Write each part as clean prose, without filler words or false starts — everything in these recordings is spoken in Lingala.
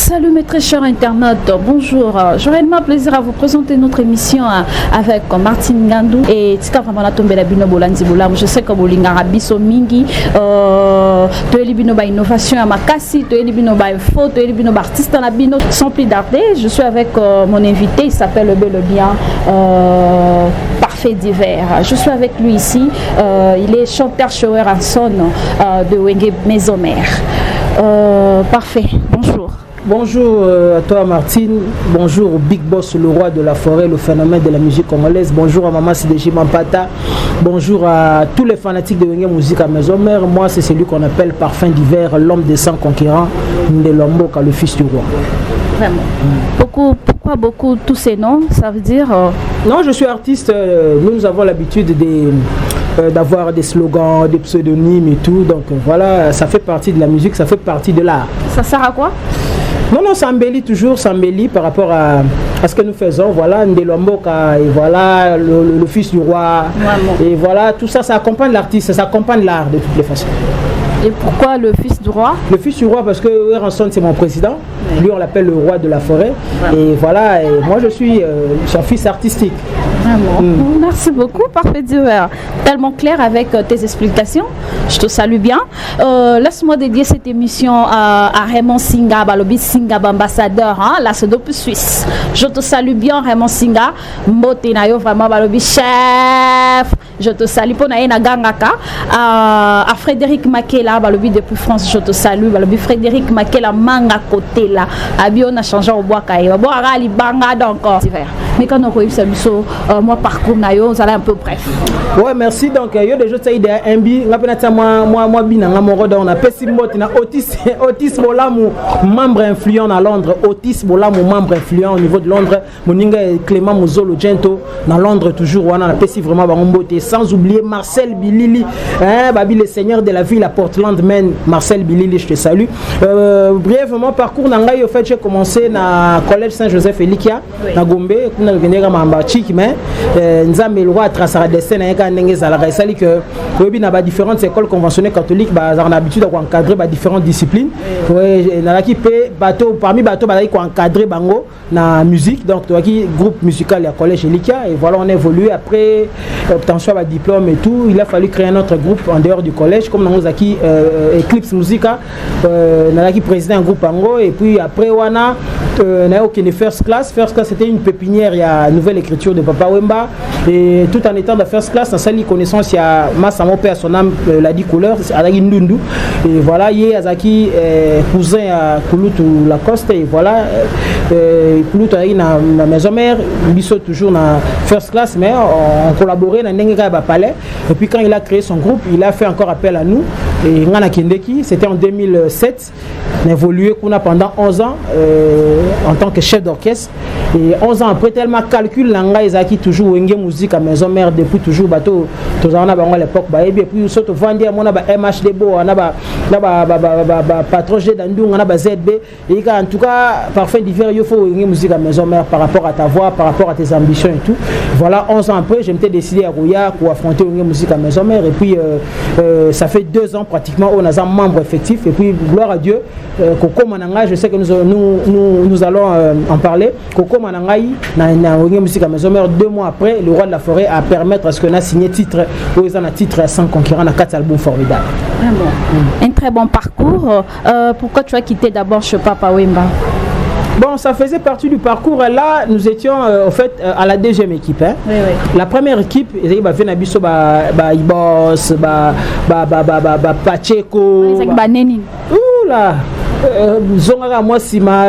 Salut mes très chers internautes, bonjour. J'aurais énormément plaisir à vous présenter notre émission avec Martine Ngandou et Tika Famana Tombela Bino Bolandi Bolam. Je sais que Bolinga Rabiso Mingi, Toeli Bino ba innovation à Makasi, Toeli Bino ba info, Toeli Bino ba artiste à la Bino. Sans plus tarder, je suis avec mon invité, il s'appelle bel et bien Parfait d'hiver. Je suis avec lui ici, il est chanteur shower en son de Wenge Maison Mère. Parfait, bonjour. Bonjour à toi Martine, bonjour au Big Boss, le roi de la forêt, le phénomène de la musique congolaise, bonjour à Maman Sideji Mampata, bonjour à tous les fanatiques de Wenge Musique à Maison Mère. Moi c'est celui qu'on appelle Parfait d'hiver, l'homme des 100 concurrents, Ndelomboka, le fils du roi. Vraiment. Pourquoi beaucoup tous ces noms? Ça veut dire Non, je suis artiste, nous avons l'habitude d'avoir des slogans, des pseudonymes et tout, donc voilà, ça fait partie de la musique, ça fait partie de l'art. Ça sert à quoi? Non, ça embellit toujours, ça embellit par rapport à ce que nous faisons. Voilà, Ndelomboka, et voilà, le fils du roi. Vraiment. Et voilà, tout ça, ça accompagne l'artiste, ça accompagne l'art de toutes les façons. Et pourquoi le fils du roi? Le fils du roi parce que Ranson c'est mon président. Oui. Lui on l'appelle le roi de la forêt. Vraiment. Et voilà, et moi je suis son fils artistique. Vraiment. Merci beaucoup, Parfait d'hiver. Tellement clair avec tes explications. Je te salue bien. Laisse-moi dédier cette émission à Raymond Singa, Balobi Singa, ambassadeur, hein, la Sodope Suisse. Je te salue bien, Raymond Singa. Mbotenayo, vraiment, Balobi chef. Je te salue pour Naïna Gangaka. À Frédéric Makela, Balobi depuis France, je te salue. Balobi Frédéric Makela, manga côté là. Abi, on a changé au bois Kaïwa. Bon, Ali Banga donc. Mais quand on a eu moi parcours nayo, ça allait un peu bref. Ouais, merci. Donc, il y a des choses qui sont MB. Moi, on a Otis Bolamou, membre influent à Londres. Otis Bolamou, membre influent au niveau de Londres. Moninga Clément Mouzolo Gento, dans Londres, toujours. On a Pessi vraiment Bamboté. Sans oublier Marcel Bilili, Babi, le seigneur de la ville à Portland, Man. Marcel Bilili, je te salue. Brièvement, parcours Nangaï, au fait, j'ai commencé dans le collège Saint-Joseph Elikia, à Gombe. On a venu à Mambachik, mais Nzambe le roi tracera des scènes avec un Nengezalaga. Il s'agit que il y a différentes écoles conventionnelles catholiques, on a l'habitude d'encadrer différentes disciplines. Parmi bateaux, on a encadré bango na musique, donc groupe musical à collège Elikia. Et voilà, on a évolué après obtention de diplôme et tout. Il a fallu créer un autre groupe en dehors du collège, comme nous avons Eclipse Musica, on a président un groupe bango. Et puis après, on a First Class. First Class, c'était une pépinière, il y a une nouvelle écriture de Papa Wemba. Et tout en étant de First Class, dans sa connaissance, il y a Massamo Père, son âme, l'a dit couleur, c'est Azaki Ndundu. Et voilà, il y a Azaki, cousin à Kouloutou Lacoste. Et voilà, Kouloutou a eu la maison mère, Bisso toujours dans First Class, mais on collaborait dans Nenga Palais. Et puis quand il a créé son groupe, il a fait encore appel à nous. Et Ngana Kendeki, c'était en 2007. On a évolué pendant 11 ans en tant que chef d'orchestre. Et 11 ans après, tellement calcul, Langa Izaki toujours Wenge Musique à Maison Mère depuis toujours bateau. Tous en a à l'époque, et puis surtout vendu à mon MHDB, on a patron G d'Andou, on a ZB. Et en tout cas, Parfait d'hiver, il faut Wenge Musique à Maison Mère par rapport à ta voix, par rapport à tes ambitions et tout. Voilà, 11 ans après, je m'étais décidé à Rouya pour affronter Wenge Musique à Maison Mère. Et puis, ça fait 2 ans pratiquement, on a un membre effectif. Et puis, gloire à Dieu, Koko Mananga, je sais que nous allons en parler. Koko Manangaï, na Wenge Musique à Maison Mère, 2 mois après, le roi de la forêt a permettre à ce qu'on a signé titre, où ils ont un titre sans concurrent, à 4 albums formidables. Vraiment. Un très bon parcours. Pourquoi tu as quitté d'abord chez Papa Wemba? Bon, ça faisait partie du parcours. Là, nous étions au fait à la deuxième équipe. Hein. Oui, oui. La première équipe, il y avait Nabiso, Ibos, Pacheco. Ouh là! Zongara moi si ma.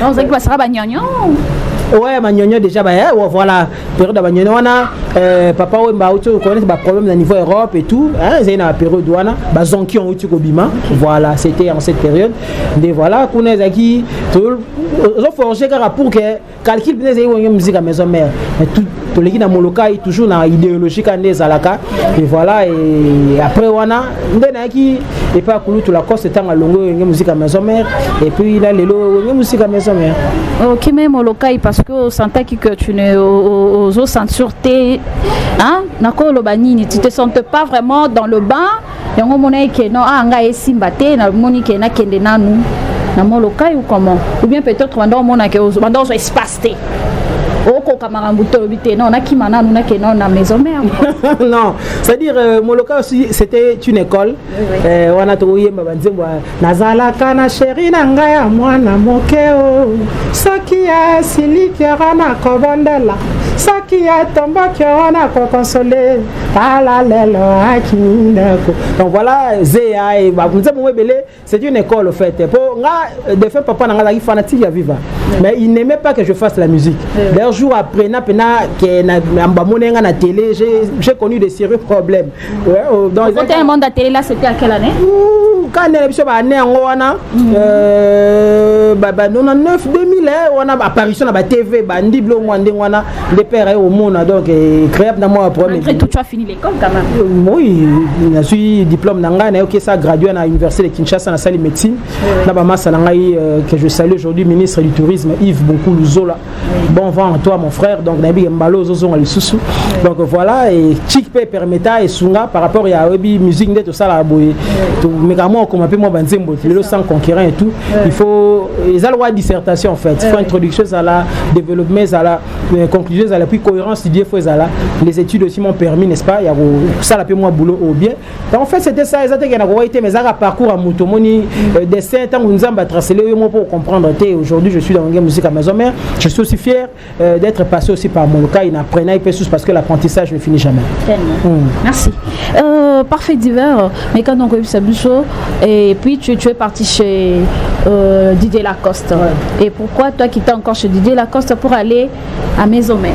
On sait que ça sera Bagnagnon. Ouais, Magnagnon déjà, voilà, période de Magnagnon, on a Papa Wemba, on connaît des problèmes au niveau Europe et tout. C'est une période où on a Zonki en Outu Kobima. Voilà, c'était en cette période. Et voilà, qu'on a qui tout. On a forgé pour que calcul bien une musique à Maison Mère. Tout les qui dans mon local toujours dans idéologie candé Zalaka. Et voilà, et après on a qui et pas Koulou tout la course étant à longo une musique à Maison Mère. Et puis il a les lots une musique à Maison Mère. Ok, même au local parce que sentais que tu n'es aux sans sûreté, hein, nako lo banini, tu te sens pas vraiment dans le bain. Et on monnaie que non, anga esimbate na moni que na kende nanu. na moloka ou comment ou bien peut-être pendant mon pendant espace té au Kamarambuto non na kimana nous na kenon na maison mère non c'est-à-dire moloka aussi c'était une école on a trouvé mabanzembo nazala kana chéri na ngaya mwana mokeo sokia silikera na kobandela sokia tombokyo na ko consoler ala lelo akindako. Donc voilà zea et bakunzembo webele c'est une école au fait pour nga de fait papa na nga fanatique ya vivre mais il n'aimait pas que je fasse la musique. D'ailleurs jour après na na télé j'ai connu des sérieux problèmes. Ouais, dans le monde de la télé là c'était à quelle année? Quand on est année en wana 99 2000 on a apparition na TV bandi blo mwande wana les pères au monde donc créable dans moi premier. Après tout tu as fini l'école quand même. Oui, j'ai eu diplôme nanga na OK ça gradué à l'université de Kinshasa na salle médecine. Na ba massa nanga que je salue aujourd'hui ministre du tourisme Yves Bonkou Luzola. Bon vent à toi mon frère donc nabi mbalo zozo ali susu. Donc voilà et Chikpe permetta et sunga par rapport à Webi musique de tout ça la boy. Tout mécamo comme un peu moi banzembo le sans conquérant et tout. Il faut les loi dissertation en fait. Il faut introduction à la développement à la conclusion à la puis cohérence il faut à la les études aussi m'ont permis n'est-ce pas il y a ça la peu moi boulot au bien. Donc en fait c'était ça exactement que na été mes parcours à Mutomoni dessin tant nous avons tracé le moi pour comprendre aujourd'hui je suis dans la musique à maison mère. Je suis aussi fier d'être passé aussi par mon cas il apprenait parce que l'apprentissage ne finit jamais. Merci. Parfait divers mais quand on a eu ça et puis tu es parti chez Didier Lacoste. Et pourquoi toi qui étais encore chez Didier Lacoste pour aller à Maison Mère?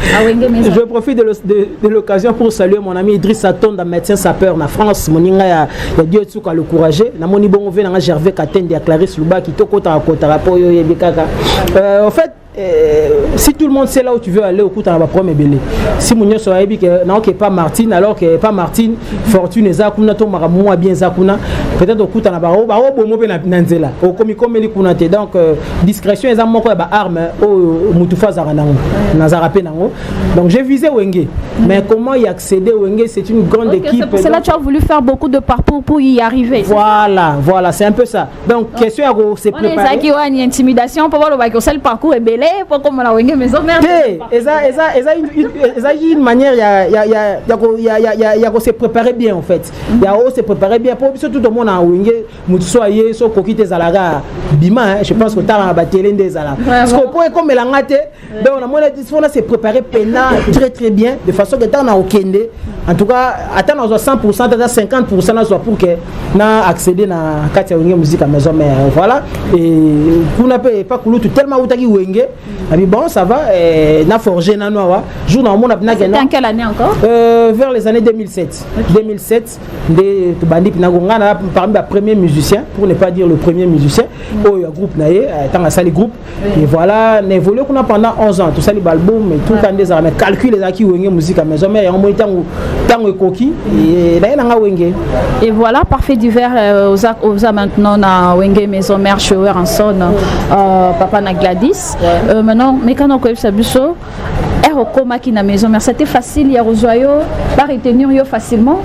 Je profite de l'occasion pour saluer mon ami Idriss Atonda, médecin sapeur en France. Mon inga ya Dieu tsuka le courageux. Na moni bongo ve na Gervais Katende ya Clarisse Luba qui tokota akota rapport yo yebikaka. En fait si tout le monde sait là où tu veux aller au coup dans la première belé si mon soit que non que pas Martine alors que pas Martine fortune ezakuna to maramu bien zakuna peut-être au coup dans la baro bomo pe na nzela au komi komeli kuna te donc discrétion ezam moko ba arme au mutufa zaranango na zarape nango donc j'ai visé Wenge mais comment y accéder Wenge c'est une grande équipe c'est pour cela tu as voulu faire beaucoup de parcours pour y arriver voilà c'est un peu ça donc question à c'est préparer on est une intimidation pour voir le seul parcours est belé pour comme la Wenge maison mère une manière il y a se préparer bien en fait il y a se préparer bien pour tout le monde en Wenge mutsoyer so kokite zalaga bima je pense que ta ba télé ndezala parce que pour comme la ngate donc on a mon on se préparer pena très bien de façon que ta na okende en tout cas attendre 100% à 50% na soit pour que na accéder na katia Wenge musique à maison mère voilà et pour n'a pas kulutu tellement utaki Wenge. Bon, ça va, na forgé na noa. Jour dans mon apna C'était en quelle année encore? Vers les années 2007. Okay. 2007, des bandits pinagonga na parmi les premiers musiciens, pour ne pas dire le premier musicien. Oh, il y a groupe naé, tant à ça les groupes. Et voilà, on évolué qu'on a pendant 11 ans. Tout ça les albums, mais tout quand des armes, calcul les acquis Wenge musique à maison, mais en moins tant coquille et là na Wenge. Et voilà, parfait divers aux maintenant na Wenge maison mère chez Ranson, papa na Gladys. Maintenant, mais quand on connaît ça busso, au coma qui na maison, mais c'était facile, il y a Rosoyo, pas retenir yo facilement.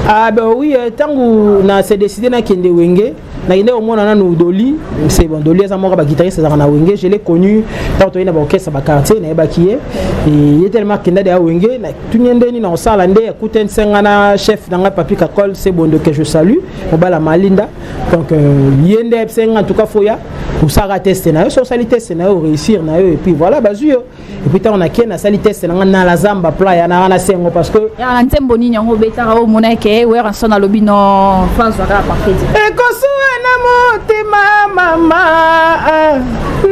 Ah ben oui, tant qu'on a décidé na kende Wenge, na ine au moins on a nous Doli, c'est bon Doli ça mora ba guitariste ça na Wenge, je l'ai connu tant on a ba orchestre ba quartier na ba kié et il est tellement kenda de Wenge, na tout nyende ni na sala ndé écoute un sengana chef dans papi kakol c'est bon de que je salue, on ba la Malinda. Donc yende senga en tout cas foya pour ça tester na so sali tester na réussir na et puis voilà bazuyo et puis on a ken na sali tester na la zamba playa na sengo parce que ya ntembo ni nyango betara o monake we ranso na lobby no François ka parfait e kosu na motema mama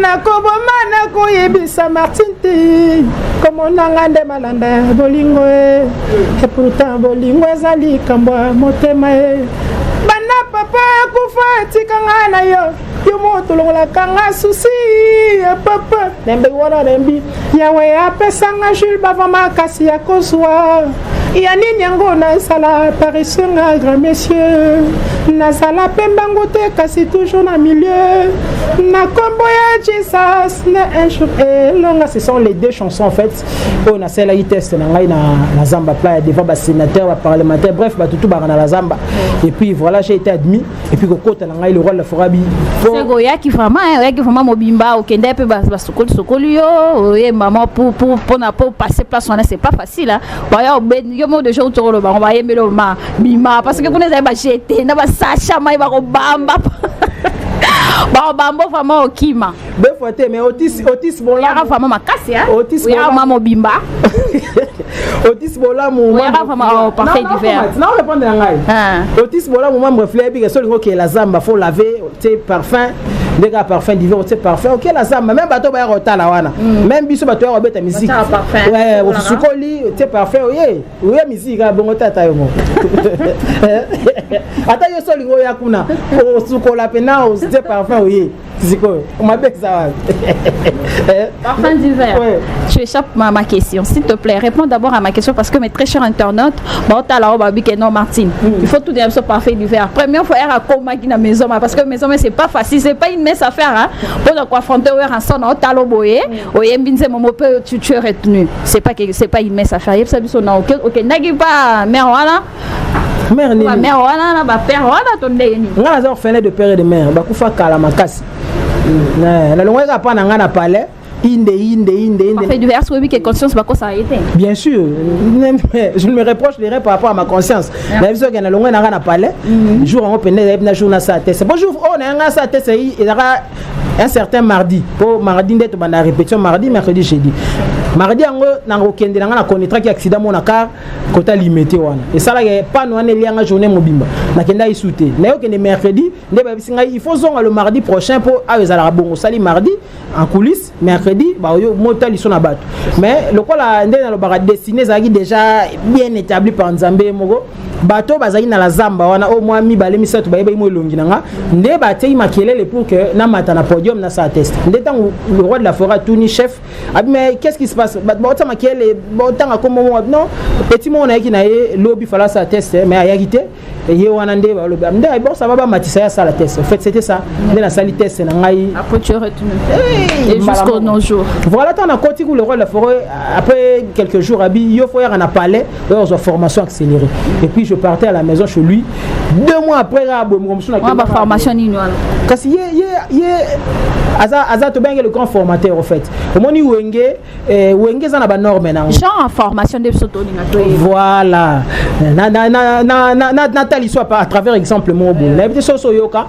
na koboma na koyebisa Martine comme nanga nde malanda bolingo et pourtant bolingo ezali kambwa motema bana papa kufa tikanga na yo moto longola kanga susi papa nembe wana nembi yawe apesanga Jules bavama kasi ya kozwa ya nini yango na sala apparition grand messieurs na sala pembango te kasi toujours na milieu Na Komboya Jesus na un jour longa, ce sont les deux chansons en fait. On a celle qui teste na Zamba Playa devant les sénateurs, les parlementaires, bref, tout dans la Zamba. Et puis voilà, j'ai été admis. Et puis côté na le roi la Forabi. C'est Goya qui vraiment mobimba au Kenda pe ba sokolio, et maman pour passer place on c'est pas facile hein. Voyons ben yo mo de jour on va aimer le mima parce que vous n'avez pas jeté, na ba sacha mai ba bamba. Bambo vraiment okima. Ben faut mais Otis bon là. Ya vraiment makasi hein. Otis ya maman bimba. Otis Bola mon ya vraiment parfait d'hiver. Non répondre à ngai. Otis Bola mon membre fleur bi que seul que la zamba faut laver, tu sais parfum. Des gars parfum d'hiver, tu sais parfum. OK la zamba même bateau ba rota la wana. Même biso bateau ba beta musique. Ouais, au sukoli, tu sais parfum oye. Oye musique bon tata yo mo. Ata yo seul ngo ya kuna. O sukola pena o tu sais parfum oye. On m'appelle ça. Parfum d'hiver. Ouais. Tu échappes ma question. S'il te plaît, réponds d'abord à ma question parce que mes très chers internautes, non Martine. Il faut tout dire sur parfum d'hiver. Première fois, à coma qui na maison parce que maison mais c'est pas facile, c'est pas une mince affaire hein. Pour quoi affronter un son au talo boye, oye mbinze momo peut tu es retenu. C'est pas une mince affaire. Il sabi son OK, n'agi pas mère voilà. Mère ni. Mère voilà na ba père voilà ton ndeni. Nga za orphelin de père et de mère, ba kufa kala makasi. La longue n'a pas na palais. Inde. Fait du verse oui que conscience va ça a été. Bien sûr, je ne me reproche rien par rapport à ma conscience. La vie que na longue n'a palais. Jour en open na jour na sa tête. Bonjour, on a sa tête il y aura un certain mardi. Pour mardi d'être na répétition mardi, mercredi, jeudi. Mardi ango na okende na connaîtra qui accident mon car kota limité wana. Et ça là pas no ane lianga journée mobimba. Na kenda isouté. Na yo kende mercredi, il faut zonga le mardi prochain pour ezala bongo sali mardi en coulisses, mercredi ba yo motali sona bato. Mais le ko la ndé na lo bara destiné zaki déjà bien établi par Nzambe moko. Bato bazaki na la zamba wana au moins mi balé mi setu ba mo longi nanga. Ndé ba tei makelele pour que na mata na podium na sa test. Ndé tant le roi de la forêt tout ni chef. Mais qu'est-ce qui se passe? Bota makelele bota comme non petit mon na qui na lobby fala sa test mais ayagité et wana ndé ba lobby. Ndé bon ça va ba matisa ça la test. En fait c'était ça. Ndé na sali test na ngai. Après tu retenu. Et jusqu'au nos jours. Voilà tant na côté le roi de la forêt après quelques jours abi yo faut y en a parlé leur formation accélérée. Et puis je partais à la maison chez lui 2 mois après la formation ni voilà parce Aza to benga le grand formateur en fait omoni wenge za na ba norme na genre formation de sotoni na to voilà na tali soit à travers exemple mon bon la petite soso yoka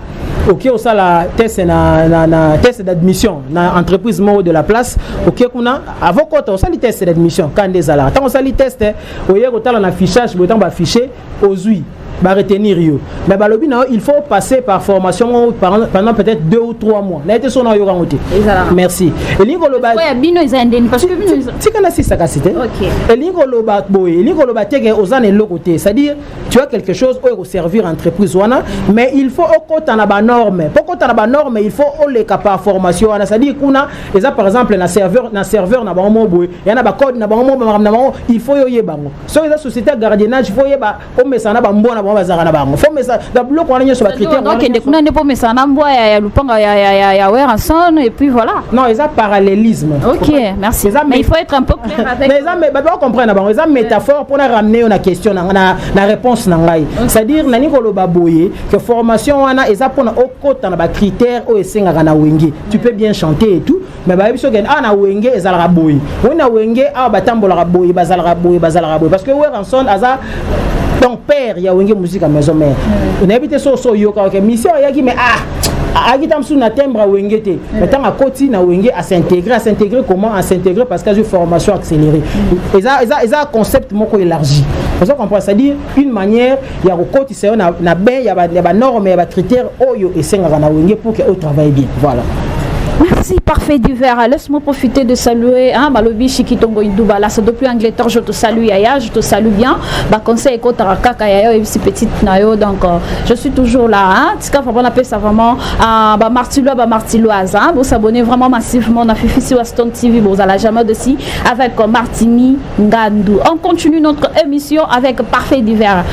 OK au ça la test na test d'admission na entreprise mo de la place OK kuna avant quoi on ça li test d'admission quand des ala tant on ça li test oye ko tala na affichage bo tant ba afficher ozui ba retenir yo mais ba lobi na il faut passer par formation pendant peut-être 2 ou 3 mois na été son yo rangoté merci et lingo loba ouais bino izandeni parce que bino tikana si ça cité OK et lingo loba boy lingo loba teke ozane lokoté c'est-à-dire tu as quelque chose au servir entreprise wana mais il faut au kota na ba norme pourquoi ta na ba norme il faut au les capa formation wana c'est-à-dire kuna eza par exemple na serveur na ba mo boy yana ba code na ba mo il faut yo yebango so eza société gardiennage il faut yeba o mesana ba mbona bazara na bango faut mesa da bloc on a sur critère donc ndeko na ndepo mesana mbwa ya lupanga ya Weranson et puis voilà non ils a parallélisme OK merci mais il faut être un peu clair avec mais ça mais ba comprendre bango ils métaphore pour ramener une question na réponse na ngai c'est-à-dire nani ko loba boye que formation wana eza pona okota na ba critère o esenga na wenge tu peux bien chanter et tout mais ba biso gen na wenge ezala boye ona wenge a batambola boye bazala boye parce que Weranson aza donc père ya wenge musique à maison mère on habite so yoka OK mission yaki mais agitamsu na timbre wenge te mais tant à côté na wenge à s'intégrer comment à s'intégrer parce que j'ai formation accélérée eza concept moko élargi vous comprenez ça dire une manière ya ko côté c'est na ben ya ba norme ya ba critères oyo esenga na wenge pour que au travaille bien voilà. Merci, parfait d'hiver. Laisse-moi profiter de saluer Malobi Chikitongo Indouba. Là, c'est depuis Angleterre. Je te salue, Yaya. Je te salue bien. Conseil Kotarakaka Yaya et si petite Nayo. Donc, je suis toujours là. Tika Fabon appelle ça vraiment Martiloise. Vous s'abonnez vraiment massivement. On a fait ici Waston TV. Vous allez jamais dessus avec Martini Ngandou. On continue notre émission avec Parfait d'hiver.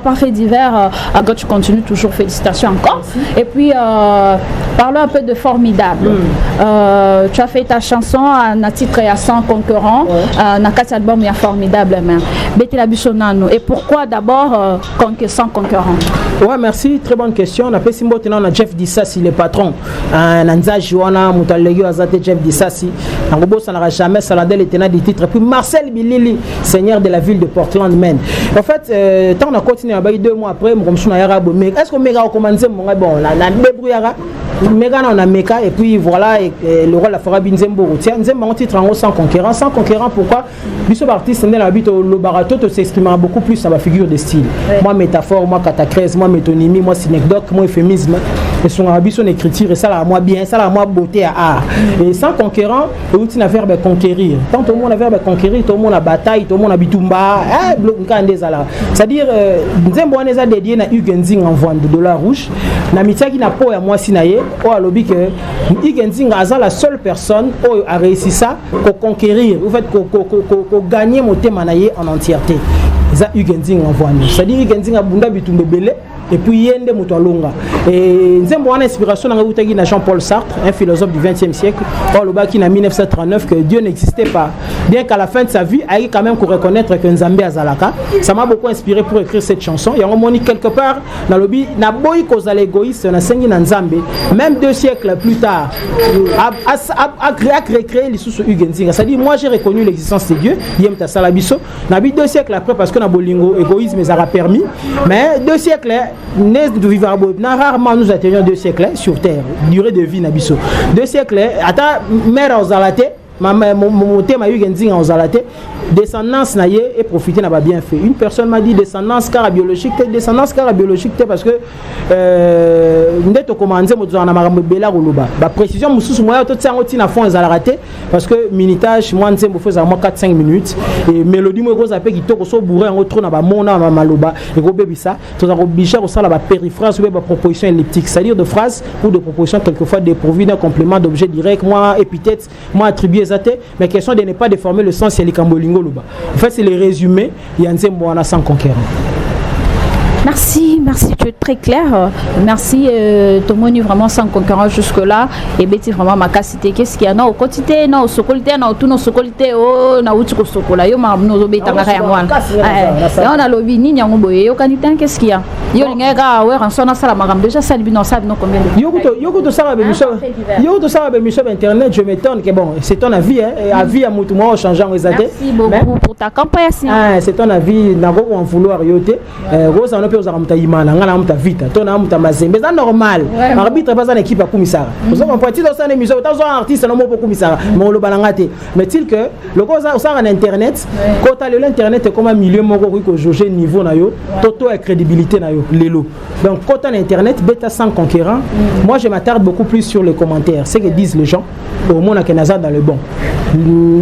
Parfait d'hiver. Tu continues toujours. Félicitations encore. Merci. Et puis, Parlons un peu de Formidable. Tu as fait ta chanson à titre et à 100 concurrents. Dans 4 albums, il y a Formidable. Et pourquoi d'abord 100 concurrents? Ouais, merci. Très bonne question. On a fait Simbo, on a Jeff Dissassi, le patron. Nanza Joana, Moutalego, Azate, Jeff Dissassi. En gros, ça n'aura jamais saladé les tenants des titres. Et puis Marcel Bilili, seigneur de la ville de Portland, Maine. En fait, tant on a continué à 2 mois après, est-ce qu'on m'a recommandé mon bon, on a débrouillard. Mega on a Meka et puis voilà le rôle la fera Binzembo. Tiens, Nzembo titre en haut sans conquérant. Sans conquérant, pourquoi? Biso artiste n'est la bite le barato te s'exprimera beaucoup plus dans ma figure de style. Moi métaphore, moi catacrèse, moi métonymie, moi synecdoque, moi euphémisme. Et son habit, son écriture, et ça là moi bien, ça là moi beauté à art. Et sans conquérant, le outil n'a verbe conquérir. Tant tout le monde a verbe conquérir, tout le monde a bataille, tout le monde a bitumba, c'est-à-dire Nzembo on a dédié na Ugenzing en vente de $. Na mitia qui n'a pas à moi sinaye. Oh, à l'objet que Ugenzing est la seule personne qui a réussi ça, pour conquérir, en fait, pour gagner mon thème en entièreté. C'est Ugenzing en voie. C'est-à-dire Ugenzing a bunda bitumbe belé. Et puis yende mutolonga et nzembo wana inspiration na utaki na Jean-Paul Sartre, un philosophe du XXe siècle, or le baki na 1939 que Dieu n'existait pas, bien qu'à la fin de sa vie il a quand même qu'on reconnaître que Nzambe azalaka. Ça m'a beaucoup inspiré pour écrire cette chanson. Et on m'a quelque part dans le lobby na boy cause l'égoïste na sengi na Nzambe même 2 siècles plus tard a créé les sous Ugenzing. C'est-à-dire moi j'ai reconnu l'existence de Dieu yem ta salabiso na 2 siècles après parce que na bolingo égoïsme ça a permis, mais 2 siècles rarement nous atteignons 2 siècles sur terre, durée de vie nabiso. 2 siècles, attends, mère aux alatés, mon thème a eu Ugenzing aux alatés, descendance naïe et profiter n'a pas bien fait. Une personne m'a dit descendance carabiologique, descendance carabiologique parce que nous avons commandé la précision, moi tout na fond raté parce que minitage moi nous faisons 4-5 minutes et mélodie moi gros appel qui toko so bourré en trop na ba mona maloba et go bebi ça tout obligé au ça la périphrase ou ba proposition elliptique, c'est-à-dire de phrases ou de propositions quelquefois dépourvues d'un complément d'objet direct, moi épithète, moi attribué zaté, mais question de ne pas déformer le sens yelikambolingo. En fait, c'est le résumé. Il y a un Nzembo sans conquérant. Merci, tu es très clair. Merci, Tomoni vraiment sans concurrent jusque-là. Et Betty vraiment ma cassité. Qu'est-ce qu'il y a? Non, au quotidien, non, au socolité, non, tout nos socolité, oh, na outre socola. Yo, ma nos obéta na rien moi. On a lobby ni nyango boye. Yo kanita, qu'est-ce qu'il y a? Yo l'ingéra, ouais, en sona sala magam déjà ça non ça non combien de. Yo to sala be Michel internet, je m'étonne que bon, c'est ton avis hein, avis à mutu moi changeant les athées. Merci beaucoup pour ta campagne. C'est ton avis, n'a pas en vouloir yoté. Rose on peut uzamuta imana ngana muta vita tona muta mazembe c'est normal arbitre pas une équipe à kumisara vous avez parti dans cette émission tant un artiste non pour kumisara mais le balangate mais il que le cause ça en internet quand tu l'internet comme un milieu moko ko jauger niveau na yo toto et crédibilité na yo lelo donc quand tu internet bêta sans conquérant moi je m'attarde beaucoup plus sur les commentaires ce que disent les gens au monde que naza dans le bon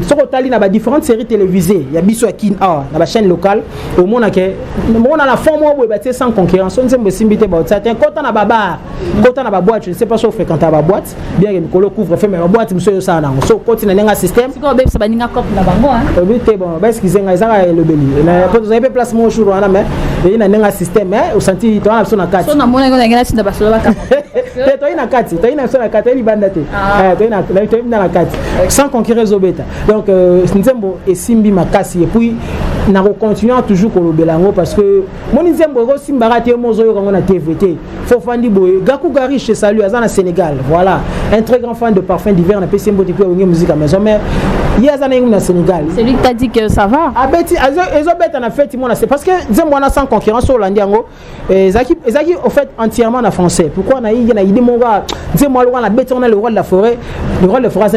sur Otali na ba différentes séries télévisées il y a biso akin na ba chaîne locale au monde que on a la forme sans concurrence, on s'est simbilité about ça. Quand on a baba, quand on a ba boîte, je ne sais pas si on fréquente la boîte. Bien que Nicolo couvre fait mais la boîte monsieur ça non. So quand il y a un système. Si on ça baninga cop na bango hein. Oui c'est bon. Parce qu'ils ont ça le belli. Quand vous avez place mon jour on a mais il y a un système hein. Au senti toi on a 4. So na mona ngona ngina sinda basola ka. Toi il na 4. Toi il na sur la 4 il bandate. Toi il na la 4. Sans concurrence au bêta. Donc Nzembo et Simbi makasi et puis na continuer toujours ko lobelango parce que mon Nzembo Simbarate Mozoyo quand on a TVT Fofandi Boye Gakou Gari chez Salut Azana Sénégal voilà un très grand fan de parfums d'hiver na PC Mbote pour musique à maison mais il y a Azana au Sénégal c'est lui qui t'a dit que ça va ah beti ezobeta na fait mon c'est parce que Nzembo na sans concurrence au Landiango ezaki en fait entièrement en français pourquoi na idée mon gars Nzembo lo na beti on a le roi de la forêt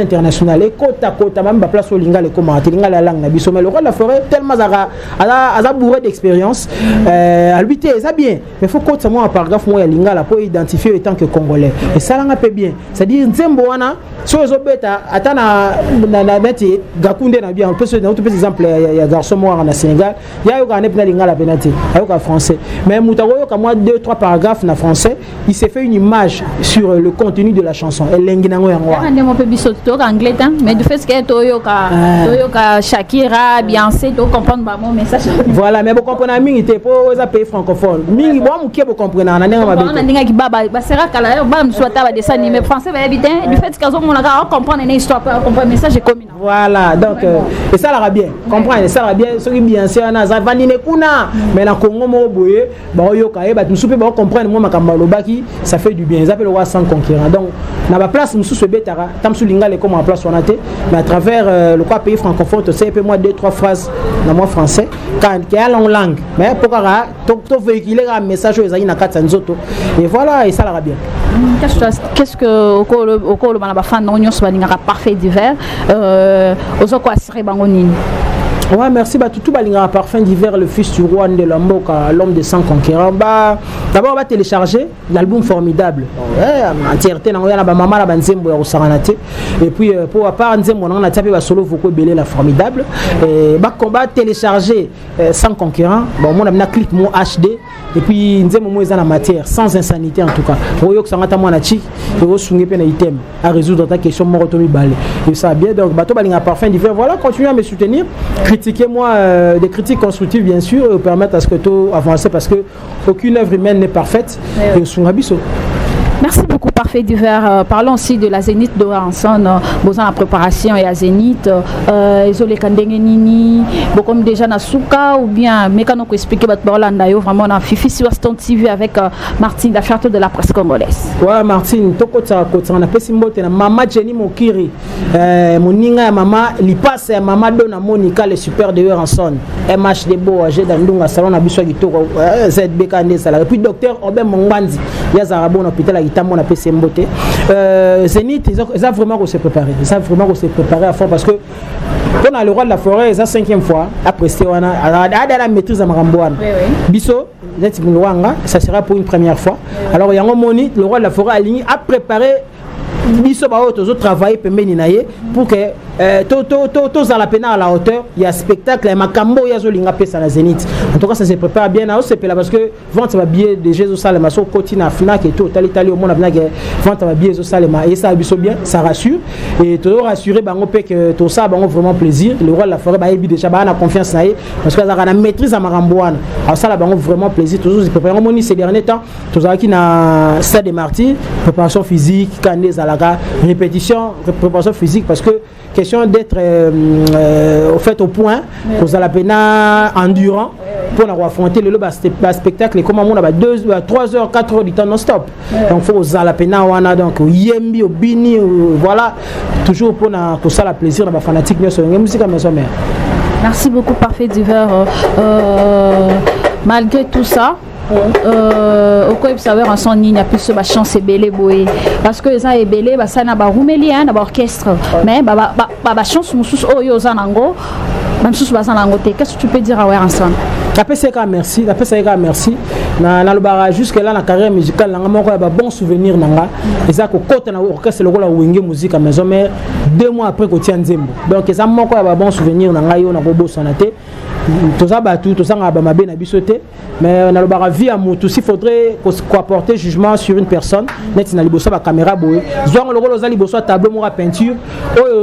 international et kota même ba place au linga le commenter linga la langue na biso mais le roi de la forêt tellement à bourré d'expérience à lui ça bien mais faut que ça moi un paragraphe moi linga là pour identifier en tant que congolais et ça là un peu bien c'est-à-dire Nzembo wana so zo beta atana na beti gakunde na bien on peut exemple ya garçon moi en Sénégal ya yo gané pena lingala penati ayo ka français mais mutago yo ka moi 2-3 paragraphes na français il s'est fait une image sur le contenu de la chanson elengi nango yango ande mo pe biso to anglais mais du fait que to ka Shakira Beyoncé to comprendre ba mon message voilà mais vous comprenez mingi te po za pays francophone mingi bo mukie bo comprendre na ndenge mabe na ndenge ki baba basera kala yo ba mswata ba dessin animé français ba bien du fait que zo mon ka comprendre une histoire comprendre message commun voilà donc et ça la bien comprendre ça la bien ce qui bien c'est na za vanine kuna mais na Congo mo boye ba yo ka e ba musupe ba comprendre mo makamba lobaki ça fait du bien ils appellent roi sans conquérant donc na ba place mususu betara tamsu lingale comme en place on a mais à travers le quoi pays francophone tu sais peu moi 2-3 phrases dans moi français quand il y a langue mais pourquoi to véhiculer un message aux na kata nzoto et voilà et ça la bien qu'est-ce que au col le bana fan non nyos balinga parfait d'hiver ozoko asiré bango nini. Ouais, merci. Tout balinga parfum d'hiver, le fils du roi de Lamboka, l'homme de 100 conquérants. D'abord on va télécharger l'album formidable. Entièreté na ngana ba mama la banzembo ya Saranate. Et puis pour à part nzembo on a tapé ba solo voko belé la formidable. Et ba combat télécharger 100 conquérants. Bon mon amena clip mon HD et puis nzembo mo ezana matière sans insanité en tout cas. Royo que sangata mwana chi et au sunge pe na item à résoudre ta question morotomi balé. Et ça bien donc bato balinga parfum d'hiver. Voilà, continuez à me soutenir. Critiquez-moi des critiques constructives bien sûr permettent à ce que tout avance parce que aucune œuvre humaine n'est parfaite et merci beaucoup parfait d'hiver parlons aussi de la Zénith de Ranson besoin la préparation et à Zénith isolé kandenge nini comme déjà na souka ou bien mais quand on expliquer vraiment on a Fifi sur Stan TV avec Martine la charte de la presse congolaise. Ouais Martine tokota kota na pesi mbote na mama Jenny Mokiri moninga ya mama lipase ya mama Dona Monica le super de Ranson MHD Bo age dans ndunga salon na biso kitoko ZBK ndesala et puis docteur Obem Mongbanzi ya zarabo na hôpital itambo na PC Mbote Zénith ils ont vraiment se préparer à fond parce que on a le roi de la forêt c'est la 5e fois après c'était on a la maîtrise à Maramboane biso ça sera pour une première fois alors yango moni le roi de la forêt aligné a préparé biso ba autres travailler pembeni naye pour que tous à la peine à la hauteur il y a spectacle makambo ya zo linga pesa na Zénith en tout cas ça se prépare bien na c'est là parce que vente va bien de Jésus Salema so kotina Fnac et tout tali au monde na vente va bien zo Salema et ça biso bien ça rassure et toujours rassurer bango pe que tout ça bango vraiment plaisir le roi de la forêt ba ebi déjà ba na confiance naye parce que ça na maîtrise à Maramboane alors ça la bango vraiment plaisir toujours se préparer moni ces derniers temps tous qui na stade des martyrs préparation physique cané zalaga répétition préparation physique parce que question d'être au fait au point pour la peine endurant pour affronter le spectacle comment on a 2 3 heures 4 heures du temps non stop donc faut aux la peine wana donc yembi au bini voilà toujours pour ça la plaisir dans la fanatique sur la musique à maison mère. Merci beaucoup parfait d'hiver malgré tout ça au quoi il savoir en son ligne plus ba chance belé boy parce que ça est belé ba ça na ba rumeli na ba orchestre mais ba chance musus oyo za nango même sous ba nango te qu'est-ce que tu peux dire à ouais ensemble la PCK merci na le bara jusque là na carrière musicale nga moko ba bon souvenir nanga eza ko kota na orchestre le la wenge musique à maison mais 2 mois après ko tia nzembo donc eza moko ba bon souvenir nanga yo na ko bosana te toza batu toza ngaba mabe na bisoté mais na le bara vie à mutu s'il faudrait ko apporter jugement sur une personne net na liboso ba caméra boy zoang le rolo za liboso tableau mo peinture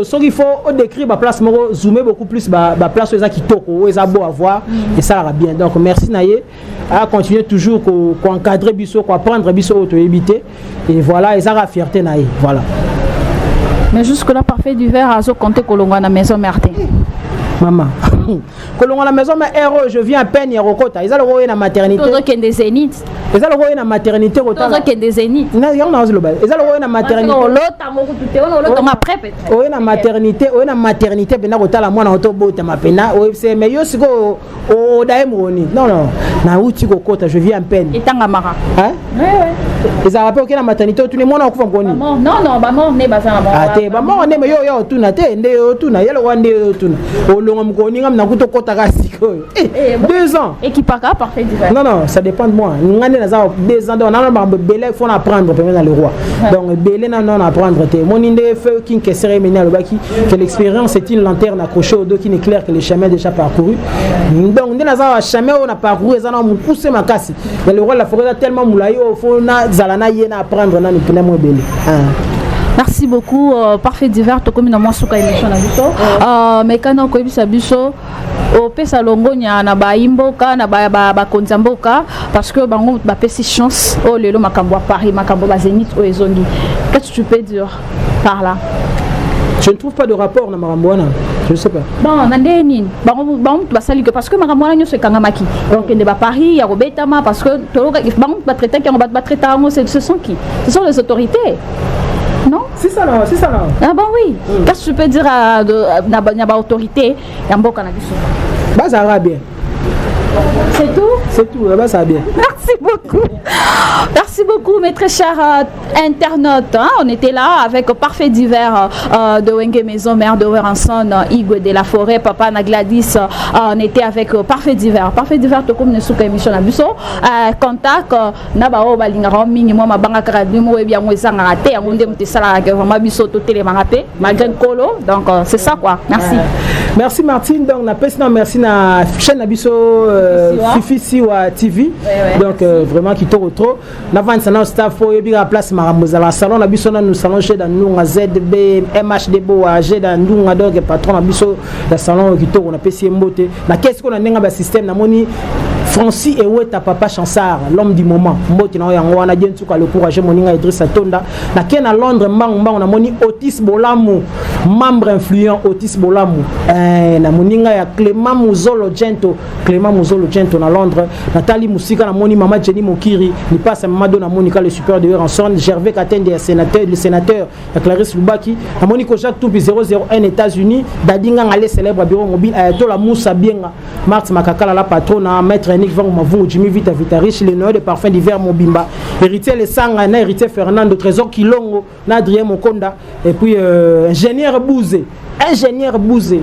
so il faut au décrire ba place mo zoomer beaucoup plus ba place eza kitoko eza beau à voir et ça va bien donc merci naye à continuer toujours ko encadrer biso ko apprendre biso auto éviter et voilà et ça la fierté naye voilà mais jusque là parfait du verre azo compter kolonga na maison Martin maman kolonga la maison mais héros je viens à peine yerokota ils allent royer na maternité tout que des Zénith ils allent royer na maternité rota tout que des Zénith na yon na zlo ba ils allent royer na maternité lota mo kuté on lota ma prep oye na maternité bena rota la mwana oto bota mapena c'est mais yo siko o dae moni non na uti kokota je viens à peine etanga mara hein ils ont rappelé que la maternité tout le monde a ouvert ngoni non ba mort ne ba za ba mort ne mais yo tout na te nde yo tout na yelo wande yo tout o longa mkoni nga même dans le côté 2 ans. Et qui parle parfait divers. Non, ça dépend de moi. Nous avons 2 ans, on a belé, il faut apprendre dans le roi. Donc, belé, non, apprendre. Mon idée fait que l'expérience est une lanterne accrochée au dos qui n'éclaire que les chemins déjà parcourus. Donc, on a jamais parcouru, on a poussé ma casse. Le roi de la forêt a tellement moulaillé, il faut apprendre. Merci beaucoup, parfait divers, to comme moi suka émission na biso. Mais quand on koyebisa biso au pesa longo nya na ba imboka na ba konzamboka parce que bango ba pesi chance oh lelo makambo à Paris, makambo ba Zénith o ezongi. Qu'est-ce que tu peux dire par là? Je ne trouve pas de rapport dans Maramboana. Je ne sais pas. Bon, Nandénin, parce que Maramboana nous c'est Kangamaki. Donc il y a Paris, il y a Robetama parce que ce sont qui? Ce sont les autorités. Non? C'est ça, non. Ah bon oui. Qu'est-ce que tu peux dire à l'autorité? Bah ça va bien. C'est tout? C'est tout, là-bas ça va bien. Merci beaucoup. Merci beaucoup mes très chers internautes. Hein? On était là avec Parfait Divers de Wenge Maison, mère de Weranson, Igwe de la Forêt, Papa Nagladis. On était avec Parfait Divers. Parfait Divers, tout comme nous sommes émission à Busso. Contact, Nabao Balingaro, Minimum, Mabanga Karadimo, et bien moi ça a raté. On dit que ça a vraiment Busso tout les raté, malgré le colo. Donc c'est ça quoi. Merci. Merci Martine. Donc merci na chaîne Abisso Fifi Siwa TV. Donc vraiment qui te retrouve. N'avance ça na staff pour y a place Maramozala salon Abisso nous salon chez dans nous ZB MHD Bo AG dans nous donc patron Abisso le salon qui te on a PC mbote. Na qu'est-ce qu'on a n'enga système na moni Francis et Weta Papa Chansard, l'homme du moment. Mboti na yango wana bien tuka le courage moninga Idrissa Tonda. Na ken à Londres mbang on a moni Otis Bolamu, membre influent Otis Bolamu. Na moninga ya Clément Muzolo Gento na Londres. Nathalie Musika na moni Mama Jenny Mokiri, ni passe Mamado na monika le super de Weranson, Gervais Katende le sénateur ya Clarisse Lubaki, na moni ko Jacques Toubi 001 États-Unis, Dadinga ngale célèbre bureau mobile Ayatola Moussa Bienga, Marthe Makakala la patronne, Maître Nick Van Mavou, Jimmy Vita Riche, les Noël de parfum d'hiver Mobimba, héritier les Sanga, héritier Fernando Trésor Kilongo, Nadrien Mokonda, et puis ingénieur Bouzé,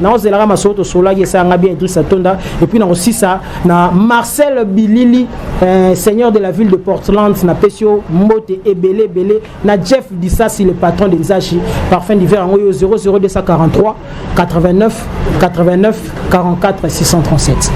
na ozelaka masoto solaki esanga bien Idrissa Tonda, et puis na aussi ça na Marcel Bilili, seigneur de la ville de Portland, na Pesio Mbote Ebele na Jeff Dissasi le patron de Nzachi, parfum d'hiver en 00243 89 44 637.